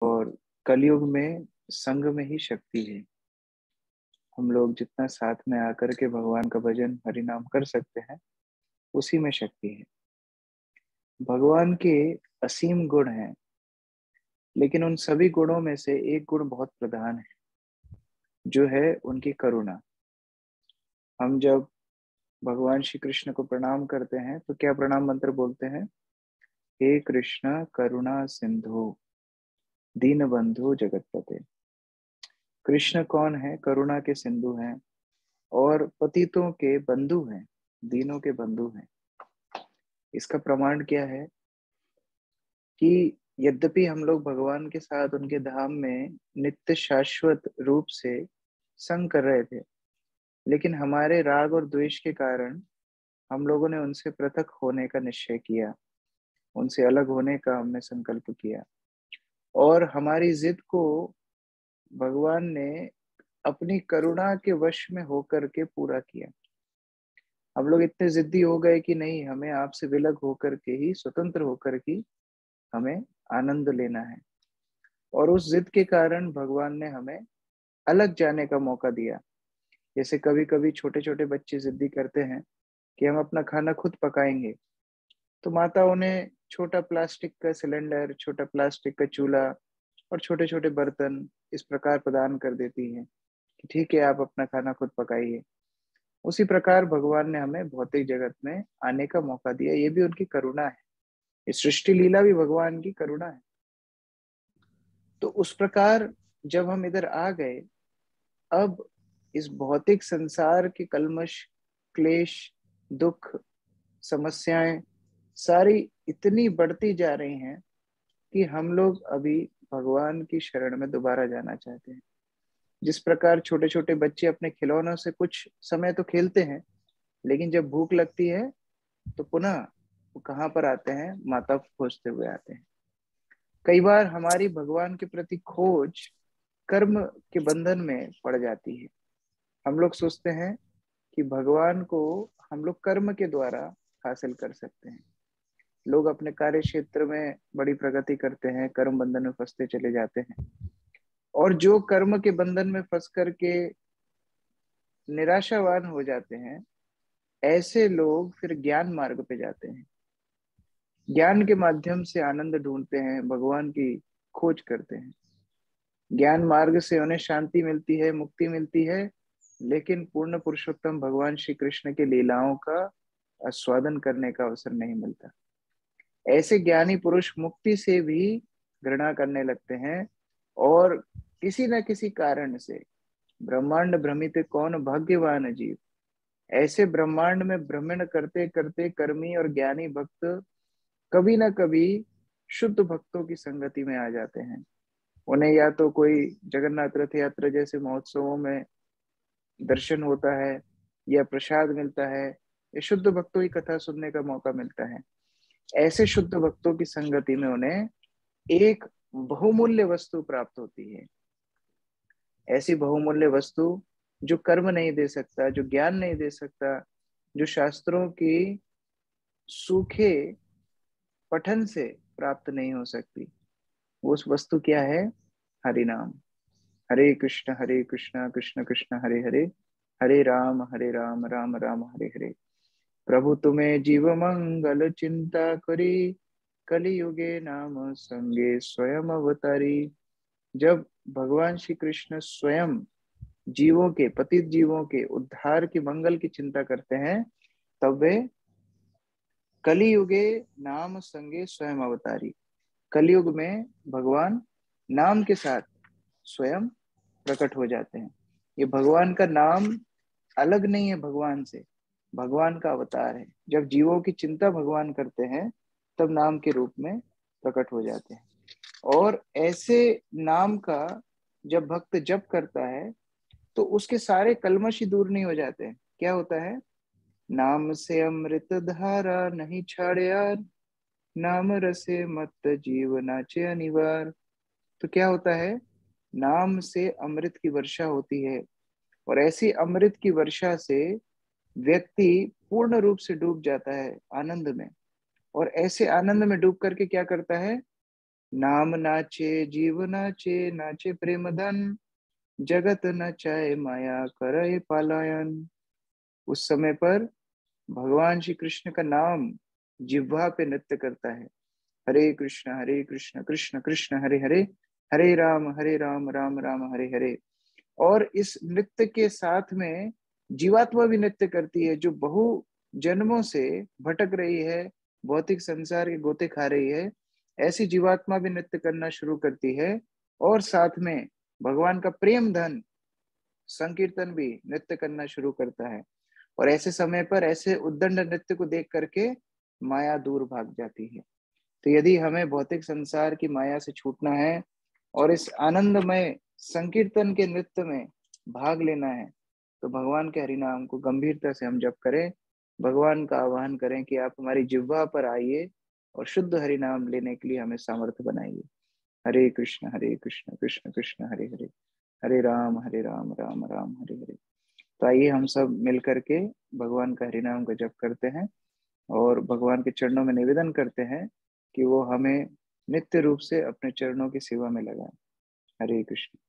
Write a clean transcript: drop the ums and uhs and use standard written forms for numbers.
और कलयुग में संग में ही शक्ति है। हम लोग जितना साथ में आकर के भगवान का भजन हरि नाम कर सकते हैं, उसी में शक्ति है। भगवान के असीम गुण हैं, लेकिन उन सभी गुणों में से एक गुण बहुत प्रधान है, जो है उनकी करुणा। हम जब भगवान श्री कृष्ण को प्रणाम करते हैं तो क्या प्रणाम मंत्र बोलते हैं? हे कृष्ण करुणा सिंधु दीन बंधु जगतपते। कृष्ण कौन है? करुणा के सिंधु हैं और पतितों के बंधु हैं, दीनों के बंधु हैं। इसका प्रमाण क्या है कि यद्यपि हम लोग भगवान के साथ उनके धाम में नित्य शाश्वत रूप से संग कर रहे थे, लेकिन हमारे राग और द्वेष के कारण हम लोगों ने उनसे पृथक होने का निश्चय किया, उनसे अलग होने का हमने संकल्प किया। और हमारी जिद को भगवान ने अपनी करुणा के वश में होकर के पूरा किया। हम लोग इतने जिद्दी हो गए कि नहीं, हमें आपसे विलग होकर के ही, स्वतंत्र होकर ही हमें आनंद लेना है। और उस जिद के कारण भगवान ने हमें अलग जाने का मौका दिया। जैसे कभी कभी छोटे छोटे बच्चे जिद्दी करते हैं कि हम अपना खाना खुद पकाएंगे, तो माता उन्हें छोटा प्लास्टिक का सिलेंडर, छोटा प्लास्टिक का चूल्हा और छोटे छोटे बर्तन इस प्रकार प्रदान कर देती है कि ठीक है, आप अपना खाना खुद पकाइए। उसी प्रकार भगवान ने हमें भौतिक जगत में आने का मौका दिया, ये भी उनकी करुणा है। ये सृष्टि लीला भी भगवान की करुणा है। तो उस प्रकार जब हम इधर आ गए, अब इस भौतिक संसार के कल्मश, क्लेश, दुख, समस्याएं सारी इतनी बढ़ती जा रही हैं कि हम लोग अभी भगवान की शरण में दोबारा जाना चाहते हैं। जिस प्रकार छोटे छोटे बच्चे अपने खिलौनों से कुछ समय तो खेलते हैं, लेकिन जब भूख लगती है तो पुनः वो कहाँ पर आते हैं? माता को खोजते हुए आते हैं। कई बार हमारी भगवान के प्रति खोज कर्म के बंधन में पड़ जाती है। हम लोग सोचते हैं कि भगवान को हम लोग कर्म के द्वारा हासिल कर सकते हैं। लोग अपने कार्य क्षेत्र में बड़ी प्रगति करते हैं, कर्म बंधन में फंसते चले जाते हैं। और जो कर्म के बंधन में फंस करके निराशावान हो जाते हैं, ऐसे लोग फिर ज्ञान मार्ग पे जाते हैं। ज्ञान के माध्यम से आनंद ढूंढते हैं, भगवान की खोज करते हैं। ज्ञान मार्ग से उन्हें शांति मिलती है, मुक्ति मिलती है, लेकिन पूर्ण पुरुषोत्तम भगवान श्री कृष्ण के लीलाओं का आस्वादन करने का अवसर नहीं मिलता। ऐसे ज्ञानी पुरुष मुक्ति से भी घृणा करने लगते हैं और किसी न किसी कारण से ब्रह्मांड भ्रमित कौन भाग्यवान जीव, ऐसे ब्रह्मांड में भ्रमण करते करते कर्मी और ज्ञानी भक्त कभी ना कभी शुद्ध भक्तों की संगति में आ जाते हैं। उन्हें या तो कोई जगन्नाथ रथ यात्रा जैसे महोत्सवों में दर्शन होता है, या प्रसाद मिलता है, या शुद्ध भक्तों की कथा सुनने का मौका मिलता है। ऐसे शुद्ध भक्तों की संगति में उन्हें एक बहुमूल्य वस्तु प्राप्त होती है। ऐसी बहुमूल्य वस्तु जो कर्म नहीं दे सकता, जो ज्ञान नहीं दे सकता, जो शास्त्रों की सूखे पठन से प्राप्त नहीं हो सकती। वो उस वस्तु क्या है? हरि नाम। हरे कृष्ण कृष्ण कृष्ण हरे हरे, हरे राम राम राम हरे हरे। प्रभु तुम्हें जीव मंगल चिंता करी, कलि युगे नाम संगे स्वयं अवतारी। जब भगवान श्री कृष्ण स्वयं जीवों के, पतित जीवों के उद्धार की, मंगल की चिंता करते हैं, तब वे कलि युगे नाम संगे स्वयं अवतारी, कलयुग में भगवान नाम के साथ स्वयं प्रकट हो जाते हैं। ये भगवान का नाम अलग नहीं है भगवान से, भगवान का अवतार है। जब जीवों की चिंता भगवान करते हैं, तब नाम के रूप में प्रकट हो जाते हैं। और ऐसे नाम का जब भक्त जप करता है, तो उसके सारे कल्मश ही दूर नहीं हो जाते हैं। क्या होता है? नाम से अमृत धारा नहीं छाड़े यार, नाम रसे मत जीव नाचे अनिवार। तो क्या होता है? नाम से अमृत की वर्षा होती है, और ऐसी अमृत की वर्षा से व्यक्ति पूर्ण रूप से डूब जाता है आनंद में। और ऐसे आनंद में डूब करके क्या करता है? नाम नाचे जीव नाचे, नाचे प्रेम धन, जगत नचाए माया करे पलायन। उस समय पर भगवान श्री कृष्ण का नाम जिह्वा पे नृत्य करता है। हरे कृष्ण कृष्ण कृष्ण हरे हरे, हरे राम राम राम हरे हरे। और इस नृत्य के साथ में जीवात्मा भी नृत्य करती है, जो बहु जन्मों से भटक रही है, भौतिक संसार के गोते खा रही है। ऐसी जीवात्मा भी नृत्य करना शुरू करती है। और साथ में भगवान का प्रेम धन संकीर्तन भी नृत्य करना शुरू करता है। और ऐसे समय पर ऐसे उद्दंड नृत्य को देख करके माया दूर भाग जाती है। तो यदि हमें भौतिक संसार की माया से छूटना है और इस आनंदमय संकीर्तन के नृत्य में भाग लेना है, तो भगवान के हरिनाम को गंभीरता से हम जप करें, भगवान का आह्वान करें कि आप हमारी जिह्वा पर आइए और शुद्ध हरिनाम लेने के लिए हमें सामर्थ्य बनाइए। हरे कृष्ण कृष्ण कृष्ण हरे हरे, हरे राम राम राम हरे हरे। तो आइए हम सब मिल करके भगवान का हरिनाम का जप करते हैं और भगवान के चरणों में निवेदन करते हैं कि वो हमें नित्य रूप से अपने चरणों की सेवा में लगाए। हरे कृष्ण।